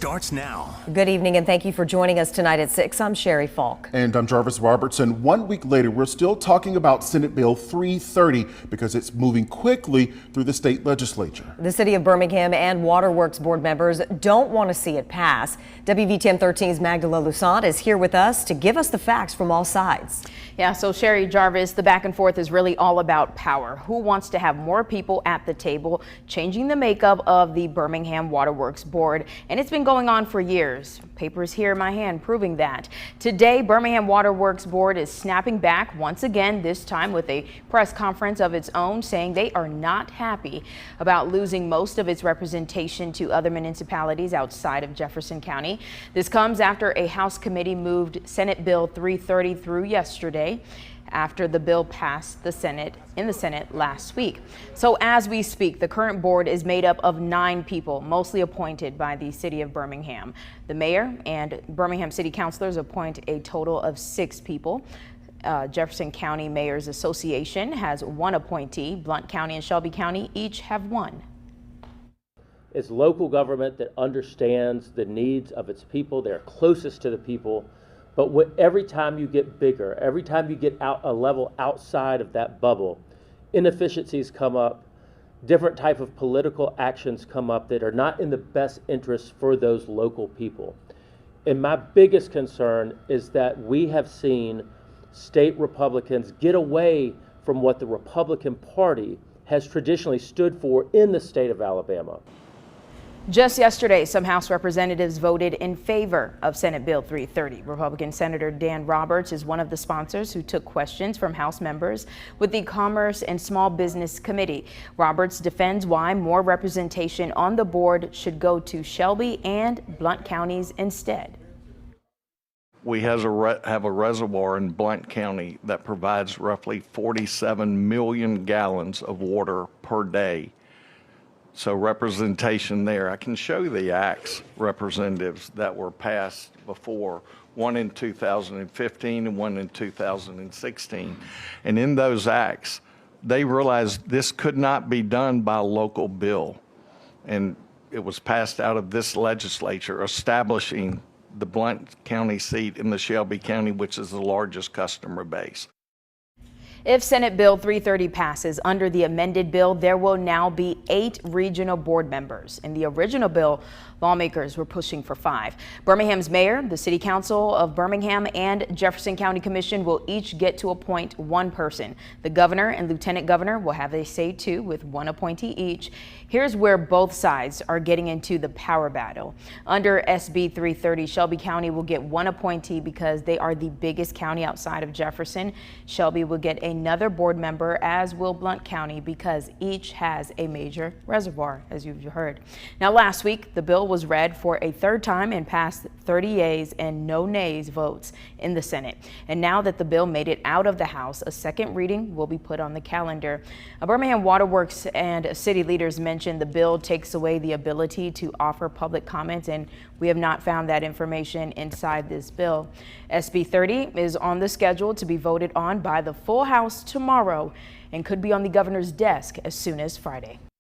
starts now. Good evening and thank you for joining us tonight at 6. I'm Sherry Falk. And I'm Jarvis Robertson. 1 week later, we're still talking about Senate Bill 330 because it's moving quickly through the state legislature. The City of Birmingham and Waterworks board members don't want to see it pass. WVTM 13's Magdala Lusant is here with us to give us the facts from all sides. Yeah, so Sherry, Jarvis, the back and forth is really all about power. Who wants to have more people at the table, changing the makeup of the Birmingham Waterworks board? And it's been going on for years. Papers here in my hand proving that. Today, Birmingham Waterworks board is snapping back once again, this time with a press conference of its own, saying they are not happy about losing most of its representation to other municipalities outside of Jefferson County. This comes after a House committee moved Senate Bill 330 through yesterday, after the bill passed the Senate last week. So as we speak, the current board is made up of 9 people, mostly appointed by the City of Birmingham. The mayor and Birmingham City councilors appoint a total of 6 people. Jefferson County Mayors Association has 1 appointee. Blount County and Shelby County each have 1. It's local government that understands the needs of its people. They're closest to the people. But every time you get bigger, every time you get out a level outside of that bubble, inefficiencies come up, different type of political actions come up that are not in the best interest for those local people. And my biggest concern is that we have seen state Republicans get away from what the Republican Party has traditionally stood for in the state of Alabama. Just yesterday, some House representatives voted in favor of Senate Bill 330. Republican Senator Dan Roberts is one of the sponsors who took questions from House members with the Commerce and Small Business Committee. Roberts defends why more representation on the board should go to Shelby and Blount counties instead. We have a reservoir in Blount County that provides roughly 47 million gallons of water per day. So representation there. I can show you the acts, representatives that were passed before, one in 2015 and one in 2016. And in those acts, they realized this could not be done by a local bill. And it was passed out of this legislature, establishing the Blount County seat in the Shelby County, which is the largest customer base. If Senate Bill 330 passes under the amended bill, there will now be 8 regional board members. In the original bill, lawmakers were pushing for 5. Birmingham's mayor, the City Council of Birmingham, and Jefferson County Commission will each get to appoint 1 person. The governor and lieutenant governor will have a say too, with 1 appointee each. Here's where both sides are getting into the power battle. Under SB 330, Shelby County will get 1 appointee because they are the biggest county outside of Jefferson. Shelby will get another board member, as will Blount County, because each has a major reservoir, as you've heard. Now, last week, the bill was read for a 3rd time and passed 30 yeas and no nays votes in the Senate. And now that the bill made it out of the House, a 2nd reading will be put on the calendar. Birmingham Waterworks and city leaders mentioned the bill takes away the ability to offer public comments, and we have not found that information inside this bill. SB 30 is on the schedule to be voted on by the full House tomorrow and could be on the governor's desk as soon as Friday.